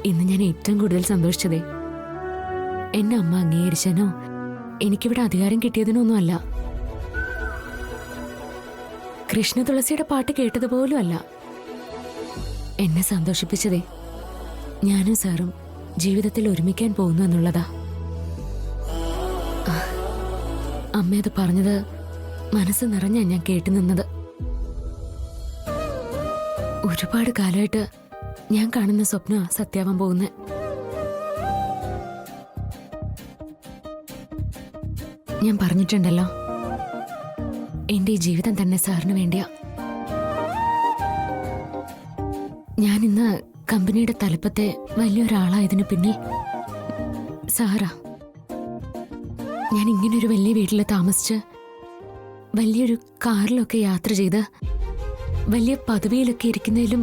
ഇന്ന് ഞാൻ ഏറ്റവും കൂടുതൽ സന്തോഷിച്ചതേ എന്നെ അമ്മ അംഗീകരിച്ചനോ എനിക്കിവിടെ അധികാരം കിട്ടിയതിനൊന്നും അല്ല. കൃഷ്ണ തുളസിയുടെ പാട്ട് കേട്ടതുപോലും അല്ല. എന്നെ സന്തോഷിപ്പിച്ചതേ ഞാനും സാറും ജീവിതത്തിൽ ഒരുമിക്കാൻ പോകുന്നു എന്നുള്ളതാ. അമ്മ അത് പറഞ്ഞത് മനസ്സ് നിറഞ്ഞാ ഞാൻ കേട്ടു നിന്നത്. ഒരുപാട് കാലമായിട്ട് ഞാൻ കാണുന്ന സ്വപ്ന സത്യാവാൻ പോകുന്നത്. ഞാൻ പറഞ്ഞിട്ടുണ്ടല്ലോ, എന്റെ ഈ ജീവിതം തന്നെ സാറിന് വേണ്ടിയാ. ഞാൻ ഇന്ന് കമ്പനിയുടെ തലപ്പത്തെ വലിയൊരാളായതിനു പിന്നിൽ സാറാ. ഞാൻ ഇങ്ങനൊരു വലിയ വീട്ടിൽ താമസിച്ച് വലിയൊരു കാറിലൊക്കെ യാത്ര ചെയ്ത് വലിയ പദവിയിലൊക്കെ ഇരിക്കുന്നതിലും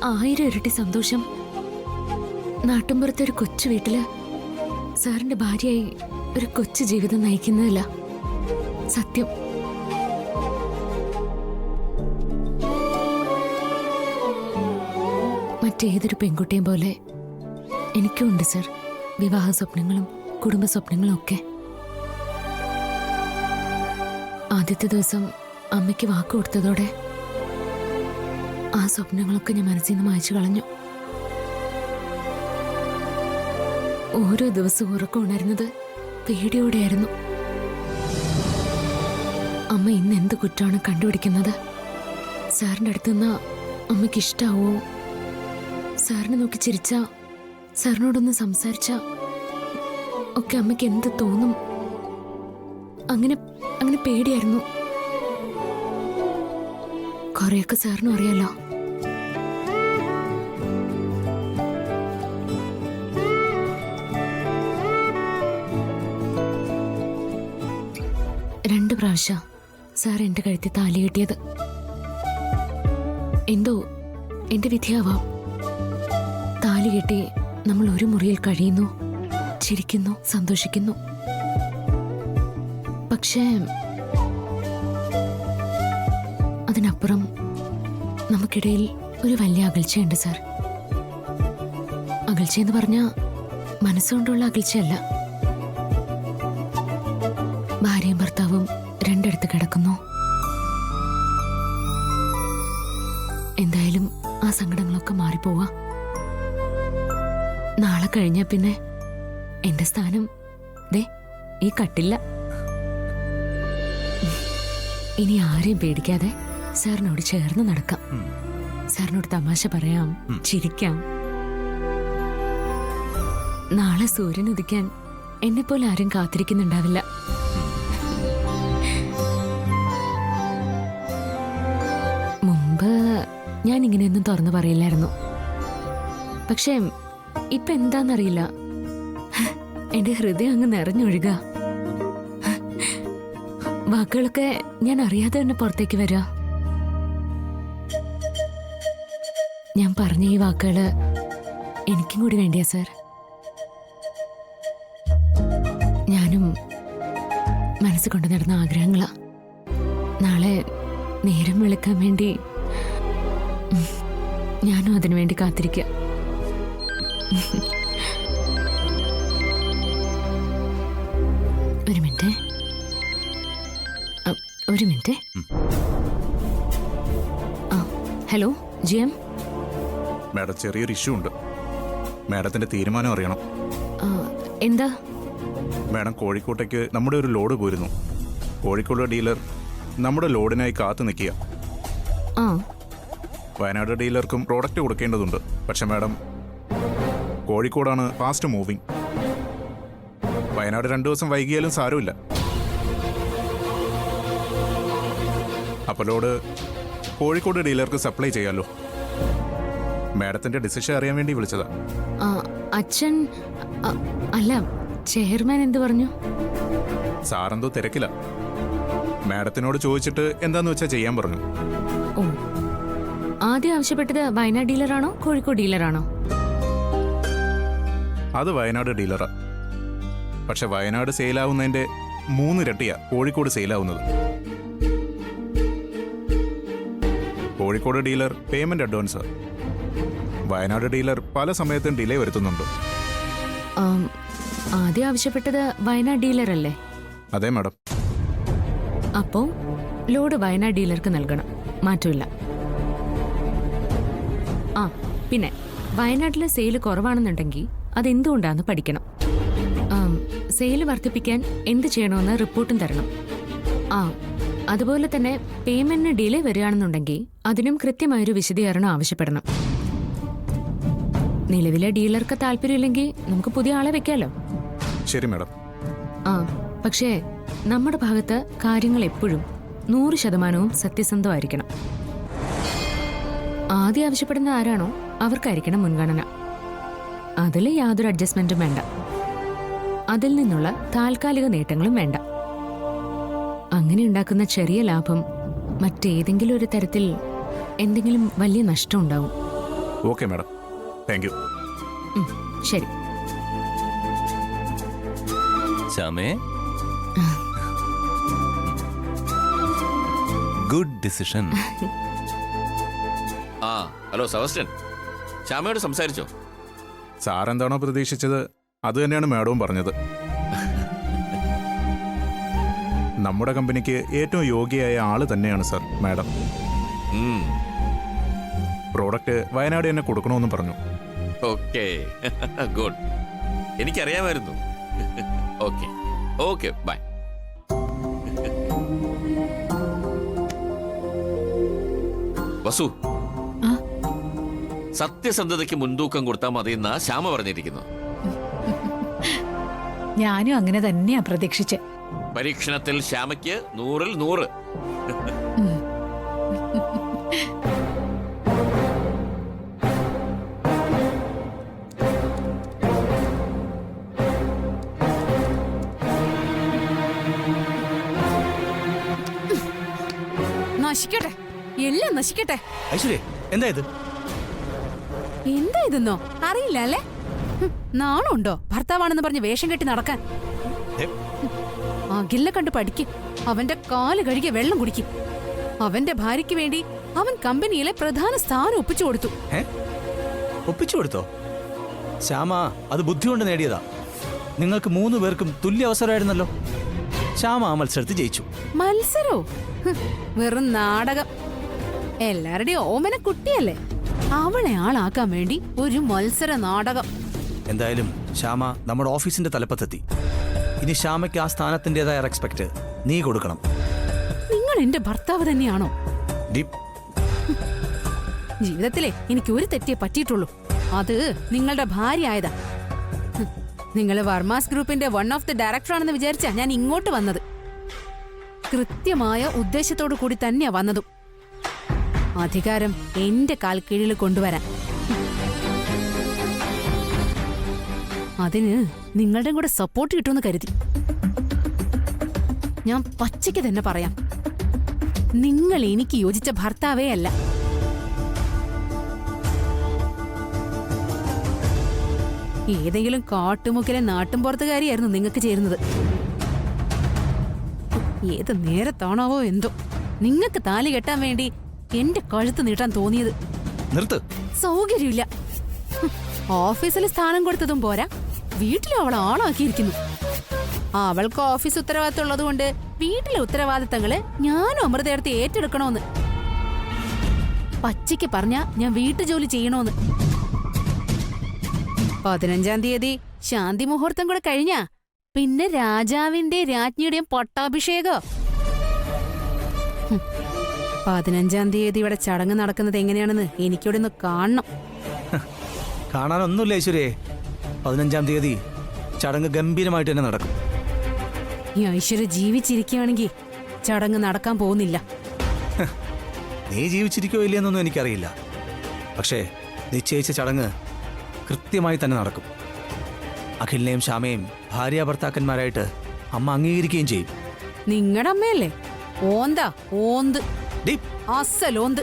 1000 ഇരട്ടി സന്തോഷം നാട്ടുമ്പുറത്തെ ഒരു കൊച്ചു വീട്ടില് സാറിന്റെ ഭാര്യയായി ഒരു കൊച്ചു ജീവിതം നയിക്കുന്നതല്ല സത്യം. മറ്റേതൊരു പെൺകുട്ടിയും പോലെ എനിക്കും ഉണ്ട് സർ വിവാഹ സ്വപ്നങ്ങളും കുടുംബ സ്വപ്നങ്ങളും ഒക്കെ. ആദ്യത്തെ ദിവസം അമ്മയ്ക്ക് വാക്ക് കൊടുത്തതോടെ ആ സ്വപ്നങ്ങളൊക്കെ ഞാൻ മനസ്സിൽ നിന്ന് മായ്ച്ചു കളഞ്ഞു. ഓരോ ദിവസവും ഉറക്കം ഉണരുന്നത് പേടിയോടെയായിരുന്നു. അമ്മ ഇന്ന് എന്ത് കുറ്റമാണ് കണ്ടുപിടിക്കുന്നത്? സാറിൻ്റെ അടുത്ത് നിന്ന് അമ്മയ്ക്ക് ഇഷ്ടാവോ? സാറിനെ നോക്കി ചിരിച്ച, സാറിനോടൊന്ന് സംസാരിച്ച ഒക്കെ അമ്മയ്ക്ക് എന്ത് തോന്നും? അങ്ങനെ അങ്ങനെ പേടിയായിരുന്നു. കുറെയൊക്കെ സാറിനും അറിയാലോ. രണ്ട് പ്രാവശ്യം സാർ എന്റെ കഴുത്തിൽ താലി കെട്ടിയത്. എന്തോ എന്റെ വിധിയാവാം. താലി കെട്ടി നമ്മൾ ഒരു മുറിയിൽ കഴിയുന്നു, ചിരിക്കുന്നു, സന്തോഷിക്കുന്നു. പക്ഷേ അതിനപ്പുറം നമുക്കിടയിൽ ഒരു വലിയ അകൽച്ചയുണ്ട് സാർ. അകൽച്ചയെന്ന് പറഞ്ഞാൽ മനസ്സുകൊണ്ടുള്ള അകൽച്ചയല്ല. ഭാര്യയും ഭർത്താവും രണ്ടിടത്ത് കിടക്കുന്നു. എന്തായാലും ആ സങ്കടങ്ങളൊക്കെ മാറിപ്പോവാ. നാളെ കഴിഞ്ഞാ പിന്നെ എന്റെ സ്ഥാനം ദേ ഈ കട്ടില്ല. ഇനി ആരെയും പേടിക്കാതെ സാറിനോട് ചേർന്ന് നടക്കാം. സാറിനോട് തമാശ പറയാം, ചിരിക്കാം. നാളെ സൂര്യൻ ഉദിക്കാൻ എന്നെ പോലെ ആരും കാത്തിരിക്കുന്നുണ്ടാവില്ല. മുമ്പ് ഞാൻ ഇങ്ങനെയൊന്നും തുറന്നു പറയില്ലായിരുന്നു. പക്ഷേ ഇപ്പൊ എന്താന്നറിയില്ല, എന്റെ ഹൃദയം അങ്ങ് നിറഞ്ഞൊഴുക. വാക്കുകളൊക്കെ ഞാൻ അറിയാതെ തന്നെ പുറത്തേക്ക് വരിക. ഞാൻ പറഞ്ഞ ഈ വാക്കുകള് എനിക്കും കൂടി വേണ്ടിയാ സാർ. ഞാനും മനസ്സ് കൊണ്ട് നടന്ന ആഗ്രഹങ്ങളാ. നാളെ നേരം വെളുക്കാൻ വേണ്ടി ഞാനും അതിനു വേണ്ടി കാത്തിരിക്കുക. ഒരു മിനിറ്റ്. Hello GM. മാഡം, ചെറിയൊരു ഇഷ്യൂ ഉണ്ട്. മാഡത്തിന്റെ തീരുമാനം അറിയണം. എന്താ? മാഡം, കോഴിക്കോട്ടേക്ക് നമ്മുടെ ഒരു ലോഡ് പോരുന്നു. കോഴിക്കോട് ഡീലർ നമ്മുടെ ലോഡിനായി കാത്തു നിൽക്കുക. വയനാട് ഡീലർക്കും പ്രോഡക്റ്റ് കൊടുക്കേണ്ടതുണ്ട്. പക്ഷെ മാഡം, കോഴിക്കോടാണ് ഫാസ്റ്റ് മൂവിങ്. വയനാട് 2 ദിവസം വൈകിയാലും സാരമില്ല. അപ്പോൾ ലോഡ് കോഴിക്കോട് ഡീലർക്ക് സപ്ലൈ ചെയ്യാലോ. മാഡത്തിന്റെ ഡിസിഷൻ അറിയാൻ വേണ്ടി വിളിച്ചതാ. അച്ഛൻ അല്ല, ചെയർമാൻ എന്ത് പറഞ്ഞു? സാറെന്തോ തിരക്കില്ല. മാഡത്തിനോട് ചോദിച്ചിട്ട് എന്താന്ന് വെച്ചാൽ ചെയ്യാൻ പറഞ്ഞു. ഓ, ആദ്യം ആവശ്യപ്പെട്ടത് വയനാട് ഡീലറാണോ കോഴിക്കോട് ഡീലറാണോ? അത് വയനാട് ഡീലറാ. പക്ഷെ വയനാട് സെയിലാവുന്നതിന്റെ 3 ഇരട്ടിയാ കോഴിക്കോട് സെയിലാവുന്നത്. Kozhikode dealer payment advance, Wayanad dealer പല സമയത്തും ഡിലേ വരുത്തുന്നുണ്ട്. ആദ്യം ആവശ്യപ്പെട്ടത് വയനാട് ഡീലറല്ലേ? അതെ മാഡം. അപ്പോ ലോഡ് വയനാട് ഡീലർക്ക് നൽകണം, മാറ്റമില്ല. പിന്നെ വയനാട്ടിലെ സെയിൽ കുറവാണെന്നുണ്ടെങ്കിൽ അതെന്തുകൊണ്ടാന്ന് പഠിക്കണം. സെയിൽ വർദ്ധിപ്പിക്കാൻ എന്ത് ചെയ്യണമെന്ന് റിപ്പോർട്ടും തരണം. അതുപോലെ തന്നെ പേയ്മെന്റിന് ഡിലേ വരികയാണെന്നുണ്ടെങ്കിൽ അതിനും കൃത്യമായൊരു വിശദീകരണം ആവശ്യപ്പെടണം. നിലവിലെ ഡീലർക്ക് താല്പര്യമില്ലെങ്കിൽ നമുക്ക് പുതിയ ആളെ വെക്കാലോ. ശരി മാഡം. പക്ഷേ നമ്മുടെ ഭാഗത്ത് കാര്യങ്ങൾ എപ്പോഴും 100% സത്യസന്ധമായിരിക്കണം. ആദ്യം ആവശ്യപ്പെടുന്ന ആരാണോ അവർക്കായിരിക്കണം മുൻഗണന. അതിൽ യാതൊരു അഡ്ജസ്റ്റ്മെന്റും വേണ്ട. അതിൽ നിന്നുള്ള താൽക്കാലിക നേട്ടങ്ങളും വേണ്ട. അങ്ങനെ ഉണ്ടാക്കുന്ന ചെറിയ ലാഭം മറ്റേതെങ്കിലും ഒരു തരത്തിൽ എന്തെങ്കിലും വലിയ നഷ്ടം ഉണ്ടാവും. Okay madam, thank you. ശരി. ശ്യാമേ, ഗുഡ് ഡിസിഷൻ. ഹലോ സെബാസ്റ്റ്യൻ, ശ്യാമയോട് സംസാരിച്ചോ? സാർ എന്താണോ പ്രതീക്ഷിച്ചത് അത് തന്നെയാണ് മാഡവും പറഞ്ഞത്. നമ്മുടെ കമ്പനിക്ക് ഏറ്റവും യോഗ്യയായ ആള് തന്നെയാണ് സാർ മാഡം. പ്രോഡക്റ്റ് വയനാട് തന്നെ കൊടുക്കണമെന്നും പറഞ്ഞു. Okay, good. എനിക്കറിയാമായിരുന്നു. Okay okay, bye. വസു, സത്യസന്ധതയ്ക്ക് മുൻതൂക്കം കൊടുത്താൽ മതിയെന്നാ ശ്യാമ പറഞ്ഞിരിക്കുന്നു. ഞാനും അങ്ങനെ തന്നെയാ പ്രതീക്ഷിച്ച്. പരീക്ഷണത്തിൽ ശ്യാമയ്ക്ക് 100-ൽ 100. നശിക്കട്ടെ, എല്ലാം നശിക്കട്ടെ. ഐശ്വര്യ, എന്താ ഇത്? എന്താ ഇതെന്നോ അറിയില്ല അല്ലേ? നാണുണ്ടോ ഭർത്താവാണെന്ന് പറഞ്ഞ് വേഷം കെട്ടി നടക്കാൻ? അഖിലിനെ കണ്ട് പഠിക്കും. അവന്റെ കാല് കഴുകിയ വെള്ളം കുടിക്കും. അവന്റെ ഭാര്യയ്ക്ക് വേണ്ടി അവൻ കമ്പനിയിലെ പ്രധാന സ്ഥാനം ഒപ്പിച്ചു കൊടുത്തു. ഒപ്പിച്ചു കൊടുത്തോ? ശ്യാമ, അത് ബുദ്ധി കൊണ്ട് നേടിയതാ. നിങ്ങൾക്ക് 3 പേർക്കും തുല്യ അവസരമായിരുന്നല്ലോ. ശ്യാമ ആ മത്സരത്തിൽ ജയിച്ചു. മത്സരോ? വെറും നാടകം. എല്ലാവരുടെയും ഓമന കുട്ടിയല്ലേ, അവളെ ആളാക്കാൻ വേണ്ടി ഒരു മത്സര നാടകം. എന്തായാലും ശ്യാമ നമ്മുടെ ഓഫീസിന്റെ തലപ്പത്തെത്തി. ഇനി ശ്യാമയ്ക്ക് ആ സ്ഥാനത്തിൻ്റെതായ റെസ്പെക്ട് നീ കൊടുക്കണം. നിങ്ങൾ എന്റെ ഭർത്താവ് തന്നെയാണോ? ഡീപ്. ജീവിതത്തിലെ എനിക്ക് ഒരു തെറ്റേ പറ്റിയിട്ടുള്ളൂ. അത് നിങ്ങളുടെ ഭാര്യ ആയതാ. നിങ്ങൾ വർമാസ് ഗ്രൂപ്പിന്റെ വൺ ഓഫ് ദി ഡയറക്ടർ ആണെന്ന് വിചാരിച്ചാ ഞാൻ ഇങ്ങോട്ട് വന്നത്. കൃത്യമായ ഉദ്ദേശത്തോടു കൂടി തന്നെയാ വന്നതും. അധികാരം എന്റെ കാൽ കീഴിൽ കൊണ്ടുവരാൻ. അതിന് നിങ്ങളുടെ കൂടെ സപ്പോർട്ട് കിട്ടുമെന്ന് കരുതി. ഞാൻ പച്ചയ്ക്ക് തന്നെ പറയാം, നിങ്ങൾ എനിക്ക് യോജിച്ച ഭർത്താവേ അല്ല. ഏതെങ്കിലും കാട്ടുമുക്കിലെ നാട്ടുംപുറത്തുകാരിയായിരുന്നു നിങ്ങൾക്ക് ചേരുന്നത്. ഏത് നേരത്താണാവോ എന്തോ നിങ്ങൾക്ക് താലി കെട്ടാൻ വേണ്ടി എന്റെ കഴുത്ത് നീട്ടാൻ തോന്നിയത്. നിർത്ത്. സൗകര്യമില്ല. ഓഫീസിൽ സ്ഥാനം കൊടുത്തതും പോരാ, വീട്ടിലും അവൾ ആളാക്കിയിരിക്കുന്നു. അവൾക്ക് ഓഫീസ് ഉത്തരവാദിത്തം ഉള്ളതുകൊണ്ട് വീട്ടിലെ ഉത്തരവാദിത്തങ്ങള് ഞാനും അമൃതയെടുത്ത് ഏറ്റെടുക്കണോന്ന്. പച്ചയ്ക്ക് പറഞ്ഞ ഞാൻ വീട്ടുജോലി ചെയ്യണോന്ന്. 15-ാം തീയതി ശാന്തി മുഹൂർത്തം കൂടെ കഴിഞ്ഞാ പിന്നെ രാജാവിന്റെ രാജ്ഞിയുടെയും പട്ടാഭിഷേകം. 15-ാം തീയതി ഇവിടെ ചടങ്ങ് നടക്കുന്നത് എങ്ങനെയാണെന്ന് എനിക്കിവിടെ ഒന്ന് കാണണം. കാണാനൊന്നുമില്ല ഐശ്വര്യേ. 15-ാം തീയതി ചടങ്ങ് ഗംഭീരമായിട്ട് തന്നെ നടക്കും. ഈ ഐശ്വര്യ ജീവിച്ചിരിക്കുകയാണെങ്കിൽ ചടങ്ങ് നടക്കാൻ പോകുന്നില്ല. നീ ജീവിച്ചിരിക്കോ ഇല്ലയെന്നൊന്നും എനിക്കറിയില്ല. പക്ഷേ നിശ്ചയിച്ച ചടങ്ങ് കൃത്യമായി തന്നെ നടക്കും. അഖിലിനെയും ശ്യാമയും ഭാര്യ ഭർത്താക്കന്മാരായിട്ട് അമ്മ അംഗീകരിക്കുകയും ചെയ്യും. നിങ്ങളുടെ അമ്മയല്ലേ ഓന്താ ഓന്ത്, അസലോന്ത്.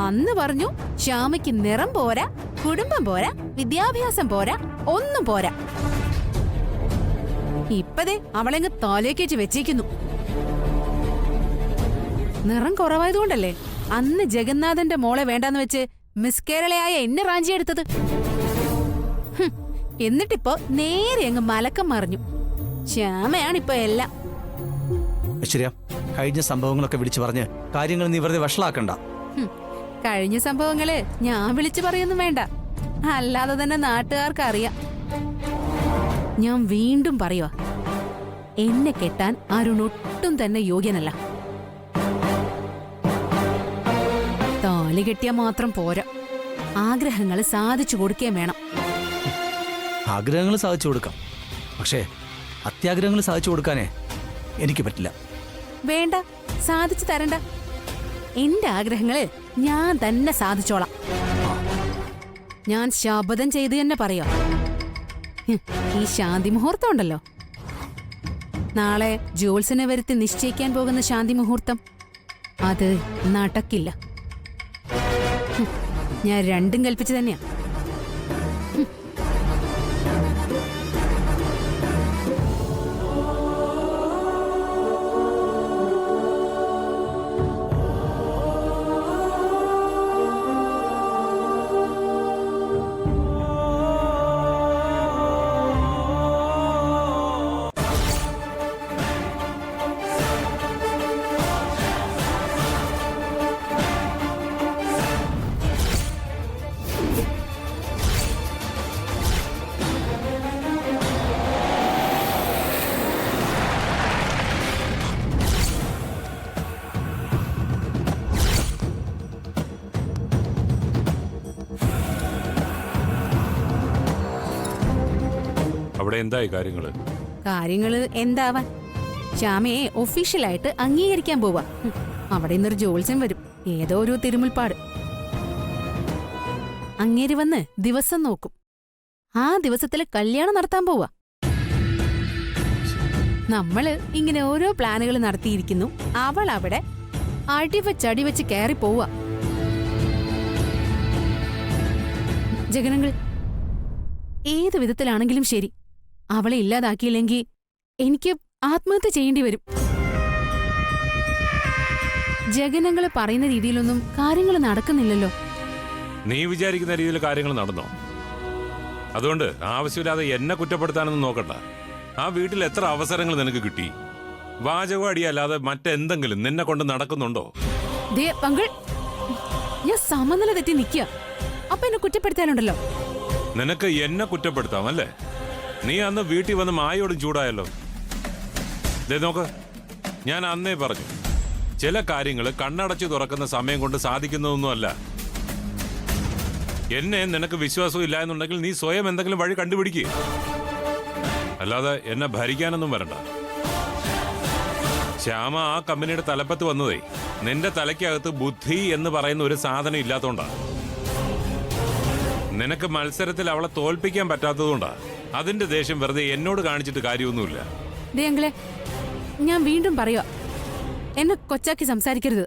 അന്ന് പറഞ്ഞു ശ്യാമയ്ക്ക് നിറം പോരാ, കുടുംബം പോരാ, വിദ്യാഭ്യാസം പോരാ, ഒന്നും പോരാ. ഇപ്പതേ അവളെങ്ങ് താലേക്കേറ്റ് വെച്ചേക്കുന്നു. നിറം കുറവായതുകൊണ്ടല്ലേ അന്ന് ജഗന്നാഥന്റെ മോളെ വേണ്ടാന്ന് വെച്ച് മിസ് കേരളയായ എന്നെ റാഞ്ചിയെടുത്തത്. എന്നിട്ടിപ്പോ നേരെ അങ്ങ് മലക്കം മറിഞ്ഞു. ശ്യാമയാണിപ്പോ എല്ലാം. ഐശ്വര്യ, കഴിഞ്ഞ സംഭവങ്ങളൊക്കെ വിളിച്ചു പറഞ്ഞ് കാര്യങ്ങൾ നീ വെറുതെ വഷളാക്കണ്ട. കഴിഞ്ഞ സംഭവങ്ങള് ഞാൻ വിളിച്ചു പറയൊന്നും വേണ്ട, അല്ലാതെ തന്നെ നാട്ടുകാർക്ക് അറിയാം. ഞാൻ വീണ്ടും പറയുക, എന്നെ കെട്ടാൻ അരുൺ ഒട്ടും തന്നെ യോഗ്യനല്ല. താലി കെട്ടിയാൽ മാത്രം പോരാ, ആഗ്രഹങ്ങൾ സാധിച്ചു കൊടുക്കുകയും വേണം. ആഗ്രഹങ്ങൾ സാധിച്ചു കൊടുക്കാം, പക്ഷേ അത്യാഗ്രഹങ്ങൾ സാധിച്ചു കൊടുക്കാനേ എനിക്ക് പറ്റില്ല. വേണ്ട, സാധിച്ചു തരണ്ട. എന്റെ ആഗ്രഹങ്ങള് ഞാൻ തന്നെ സാധിച്ചോളാം. ഞാൻ ശപഥം ചെയ്ത് തന്നെ പറയാം. ഈ ശാന്തി മുഹൂർത്തം ഉണ്ടല്ലോ, നാളെ ജോത്സ്യനെ വരുത്തി നിശ്ചയിക്കാൻ പോകുന്ന ശാന്തി മുഹൂർത്തം, അത് നടക്കില്ല. ഞാൻ രണ്ടും കൽപ്പിച്ചു തന്നെയാ. അവിടെ എന്തായി കാര്യങ്ങള് എന്താവാൻ, ശ്യാമയെ ഒഫീഷ്യലായിട്ട് അംഗീകരിക്കാൻ പോവാ. അവിടെ നിന്നൊരു ജോത്സ്യം വരും, ഏതോ ഒരു തിരുമുൽപ്പാട്. അങ്ങേര് വന്ന് ദിവസം നോക്കും. ആ ദിവസത്തില് കല്യാണം നടത്താൻ പോവാ. നമ്മള് ഇങ്ങനെ ഓരോ പ്ലാനുകൾ നടത്തിയിരിക്കുന്നു. അവൾ അവിടെ അടിവച്ച് കയറി പോവാ. ജഗനങ്ങൾ, ഏത് വിധത്തിലാണെങ്കിലും ശരി, അവളെ ഇല്ലാതാക്കിയില്ലെങ്കിൽ എനിക്ക് ആത്മഹത്യ ചെയ്യേണ്ടി വരും. ജഗനങ്ങൾ പറയുന്ന രീതിയിലൊന്നും കാര്യങ്ങൾ നടക്കുന്നില്ലല്ലോ. നീ വിചാരിക്കുന്ന രീതിയിൽ കാര്യങ്ങൾ നടന്നോ? അതുകൊണ്ട് ആവശ്യമില്ലാതെ എന്നെ കുറ്റപ്പെടുത്താനൊന്നും നോക്കണ്ട. ആ വീട്ടിൽ എത്ര അവസരങ്ങൾ നിനക്ക് കിട്ടി? വാചകം അടിയല്ലാതെ മറ്റെന്തെങ്കിലും നിന്നെ കൊണ്ട് നടക്കുന്നുണ്ടോ? ഞാൻ സമനില തെറ്റി നിൽക്കുക, അപ്പൊ എന്നെ കുറ്റപ്പെടുത്താനുണ്ടല്ലോ. നിനക്ക് എന്നെ കുറ്റപ്പെടുത്താം അല്ലേ? നീ അന്ന് വീട്ടിൽ വന്ന് മായോടും ചൂടായല്ലോ. ദേ നോക്ക്, ഞാൻ അന്നേ പറഞ്ഞു, ചില കാര്യങ്ങൾ കണ്ണടച്ചു തുറക്കുന്ന സമയം കൊണ്ട് സാധിക്കുന്നതൊന്നുമല്ല. എന്നെ നിനക്ക് വിശ്വാസം ഇല്ല എന്നുണ്ടെങ്കിൽ നീ സ്വയം എന്തെങ്കിലും വഴി കണ്ടുപിടിക്കുക, അല്ലാതെ എന്നെ ഭരിക്കാനൊന്നും വരണ്ട. ശ്യാമ ആ കമ്പനിയുടെ തലപ്പത്ത് വന്നതേ നിന്റെ തലയ്ക്കകത്ത് ബുദ്ധി എന്ന് പറയുന്ന ഒരു സാധനം ഇല്ലാത്തോണ്ടാ. നിനക്ക് മത്സരത്തിൽ അവളെ തോൽപ്പിക്കാൻ പറ്റാത്തതുകൊണ്ടാ. അതിന്റെ ദേഷ്യം വെറുതെ എന്നോട് കാണിച്ചിട്ട് കാര്യമൊന്നുമില്ല. അങ്കിളെ, ഞാൻ വീണ്ടും പറയുക, എന്നെ കൊച്ചാക്കി സംസാരിക്കരുത്.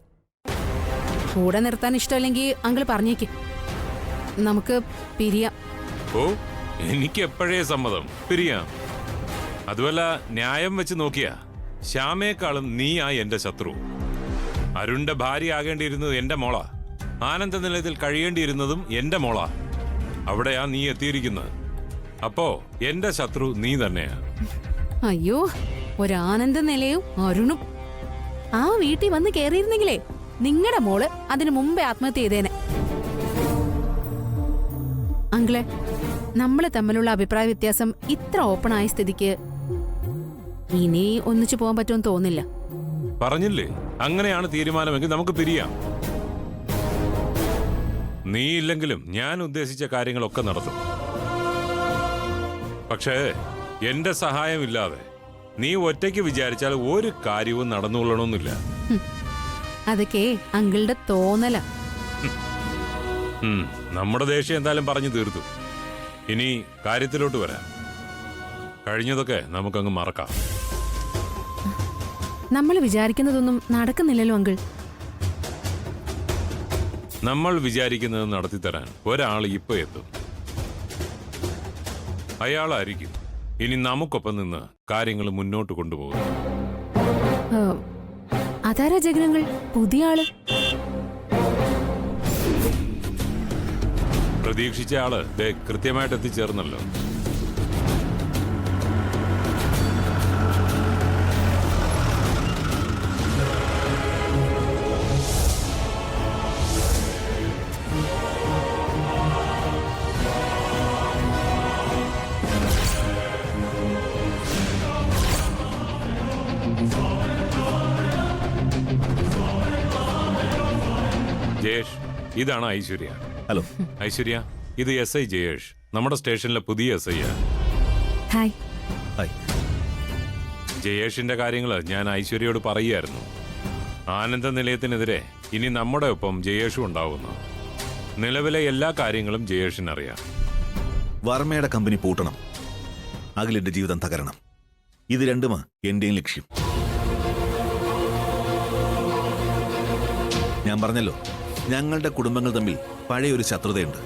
കൂടെ നിർത്താൻ ഇഷ്ടമല്ലെങ്കിൽ അങ്കിൾ പറഞ്ഞേക്ക്, നമുക്ക് പിരിയാം. ഓ, എനിക്ക് എപ്പോഴേ സമ്മതം, പിരിയാം. അതുമല്ല, ന്യായം വെച്ച് നോക്കിയാ ശ്യാമയെക്കാളും നീയാ എന്റെ ശത്രു. അരുണിന്റെ ഭാര്യ ആകേണ്ടിയിരുന്നത് എന്റെ മോളാ. ആനന്ദ നിലയത്തിൽ കഴിയേണ്ടിയിരുന്നതും എന്റെ മോളാ. അവിടെയാ നീ എത്തിയിരിക്കുന്നത്. അപ്പോ എന്റെ ശത്രു നീ തന്നെയാ. അയ്യോ, ഒരാനന്ദ നിലയും അരുണും ആ വീട്ടിൽ വന്ന് കയറിയിരുന്നെങ്കിലേ നിങ്ങളുടെ മോള് അതിനു മുമ്പേ ആത്മഹത്യ ചെയ്തേനെ. അങ്കിളെ, നമ്മള് തമ്മിലുള്ള അഭിപ്രായ വ്യത്യാസം ഇത്ര ഓപ്പൺ ആയ സ്ഥിതിക്ക് ഇനി ഒന്നിച്ചു പോകാൻ പറ്റുമെന്ന് തോന്നില്ല. പറഞ്ഞില്ലേ, അങ്ങനെയാണ് തീരുമാനമെങ്കിൽ നമുക്ക് പിരിയാം. നീ ഇല്ലെങ്കിലും ഞാൻ ഉദ്ദേശിച്ച കാര്യങ്ങളൊക്കെ നടത്തും. പക്ഷേ എന്റെ സഹായമില്ലാതെ നീ ഒറ്റയ്ക്ക് വിചാരിച്ചാൽ ഒരു കാര്യവും നടന്നുകൊള്ളണമെന്നില്ല. അതൊക്കെ അങ്കിളുടെ തോന്നല. നമ്മുടെ ദേഷ്യം എന്തായാലും പറഞ്ഞു തീർത്തു. ഇനി കാര്യത്തിലോട്ട് വരാം. കഴിഞ്ഞതൊക്കെ നമുക്കങ്ങ് മറക്കാം. നമ്മൾ വിചാരിക്കുന്നതൊന്നും നടക്കുന്നില്ലല്ലോ അങ്കിൾ. നമ്മൾ വിചാരിക്കുന്നത് നടത്തിത്തരാൻ ഒരാൾ ഇപ്പൊ എത്തും. അയാളായിരിക്കും ഇനി നമുക്കൊപ്പം നിന്ന് കാര്യങ്ങൾ മുന്നോട്ട് കൊണ്ടുപോകും. അതാരാ ജഗനങ്ങൾ? പുതിയ ആള്? പ്രതീക്ഷിച്ച ആള് ദേ കൃത്യമായിട്ട് എത്തിച്ചേർന്നല്ലോ. ജയേഷ്, ഇതാണ് ഐശ്വര്യ. ഹലോ. ഐശ്വര്യ, ഇത് എസ് ഐ ജയേഷ്, നമ്മുടെ സ്റ്റേഷനിലെ പുതിയ എസ് ഐ. ഹായ്. ഹായ്. ജയേഷിന്റെ കാര്യങ്ങള് ഞാൻ ഐശ്വര്യയോട് പറയുമായിരുന്നു. ആനന്ദ നിലയത്തിനെതിരെ ഇനി നമ്മുടെ ഒപ്പം ജയേഷും ഉണ്ടാവുന്നു. നിലവിലെ എല്ലാ കാര്യങ്ങളും ജയേഷിനറിയാം. വർമ്മയുടെ കമ്പനി പൂട്ടണം, അഖിലിന്റെ ജീവിതം തകരണം. ഇത് രണ്ടുമാ എന്റെയും ലക്ഷ്യം. ഞാൻ പറഞ്ഞല്ലോ, ഞങ്ങളുടെ കുടുംബങ്ങൾ തമ്മിൽ പഴയൊരു ശത്രുതയുണ്ട്.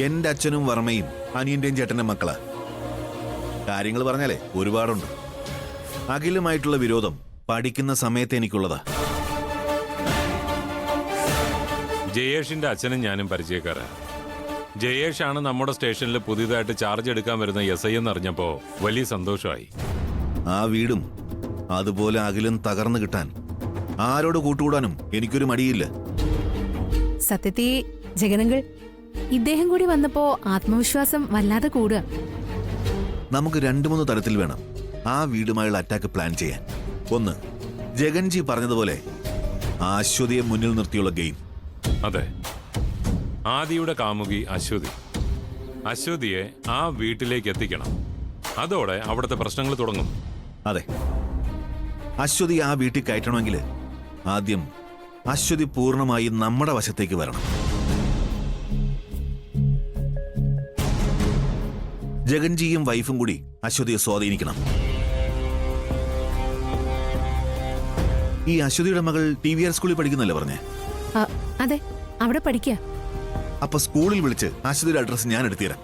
എന്റെ അച്ഛനും വർമ്മയും അനിയന്റെയും ചേട്ടന്റെ മക്കളാ. കാര്യങ്ങൾ പറഞ്ഞാലേ ഒരുപാടുണ്ട്. അഖിലുമായിട്ടുള്ള വിരോധം പഠിക്കുന്ന സമയത്ത് എനിക്കുള്ളതാ. ജയേഷിന്റെ അച്ഛനും ഞാനും പരിചയക്കാരാ. ജയേഷാണ് നമ്മുടെ സ്റ്റേഷനിൽ പുതിയതായിട്ട് ചാർജ് എടുക്കാൻ വരുന്ന എസ് ഐ എന്നറിഞ്ഞപ്പോ വലിയ സന്തോഷമായി. ആ വീടും അതുപോലെ അഖിലും തകർന്നു കിട്ടാൻ ആരോട് കൂട്ടുകൂടാനും എനിക്കൊരു മടിയില്ല. സത്യത്തിൽ ജഗനങ്ങൾ, ഇദ്ദേഹം കൂടി വന്നപ്പോ ആത്മവിശ്വാസം വല്ലാതെ കൂടുക. നമുക്ക് 2-3 തരത്തിൽ വേണം ആ വീടുമായുള്ള അറ്റാക്ക് പ്ലാൻ ചെയ്യാൻ. ഒന്ന്, ജഗൻജി പറഞ്ഞതുപോലെ അശ്വതിയെ മുന്നിൽ നിർത്തിയുള്ള ഗെയിം. അതെ, ആദിയുടെ കാമുകി അശ്വതി. അശ്വതിയെ ആ വീട്ടിലേക്ക് എത്തിക്കണം. അതോടെ അവിടുത്തെ പ്രശ്നങ്ങൾ തുടങ്ങും. അതെ, അശ്വതി ആ വീട്ടിൽ കയറ്റണമെങ്കിൽ ആദ്യം അശ്വതി പൂർണ്ണമായും നമ്മുടെ വശത്തേക്ക് വരണം. ജഗൻജിയും വൈഫും കൂടി അശ്വതിയെ സ്വാധീനിക്കണം. ഈ അശ്വതിയുടെ മകൾ TVR സ്കൂളിൽ പഠിക്കുന്നല്ലേ പറഞ്ഞേ? അതെ, അവിടെ പഠിക്കുക. അപ്പൊ സ്കൂളിൽ വിളിച്ച് അശ്വതിയുടെ അഡ്രസ് ഞാൻ എടുത്തുതരാം.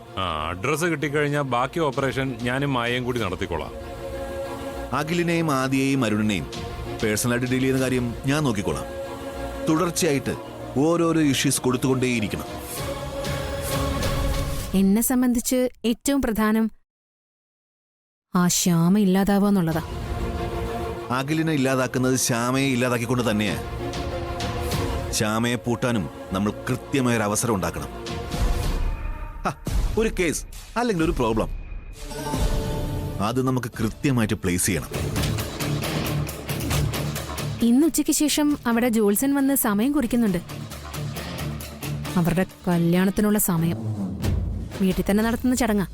അഡ്രസ് കിട്ടിക്കഴിഞ്ഞാൽ ബാക്കി ഓപ്പറേഷൻ ഞാനും മായയും കൂടി നടത്തിക്കോളാം. അഖിലിനെയും ആദിയെയും അരുണിനെയും പേഴ്സണലായിട്ട് ഡീൽ ചെയ്യുന്ന കാര്യം ഞാൻ നോക്കിക്കോളാം. തുടർച്ചയായിട്ട് ഓരോരോ ഇഷ്യൂസ് കൊടുത്തുകൊണ്ടേയിരിക്കണം. എന്നെ സംബന്ധിച്ച് ഏറ്റവും പ്രധാനം ആ ശ്യാമ ഇല്ലാതാവുക എന്നുള്ളതാ. അഖിലിനെ ഇല്ലാതാക്കുന്നത് ശ്യാമയെ ഇല്ലാതാക്കിക്കൊണ്ട് തന്നെയാ. ശ്യാമയെ പൂട്ടാനും നമ്മൾ കൃത്യമായൊരു അവസരം ഉണ്ടാക്കണം. ഒരു കേസ് അല്ലെങ്കിൽ ഒരു പ്രോബ്ലം, അത് നമുക്ക് കൃത്യമായിട്ട് പ്ലേസ് ചെയ്യണം. ഇന്ന് ഉച്ചയ്ക്ക് ശേഷം അവിടെ ജോത്സൻ വന്ന് സമയം കുറിക്കുന്നുണ്ട്. അവരുടെ കല്യാണത്തിനുള്ള സമയം വീട്ടിൽ തന്നെ നടത്തുന്ന ചടങ്ങാ.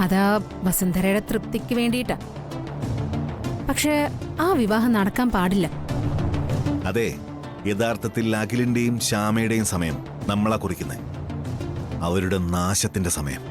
അതാ വസുന്ധരയുടെ തൃപ്തിക്ക് വേണ്ടിയിട്ടാ. പക്ഷെ ആ വിവാഹം നടക്കാൻ പാടില്ല. അതെ, യഥാർത്ഥത്തിൽ അഖിലിന്റെയും ശ്യാമയുടെയും സമയം നമ്മളാ കുറിക്കുന്നത്. അവരുടെ നാശത്തിന്റെ സമയം.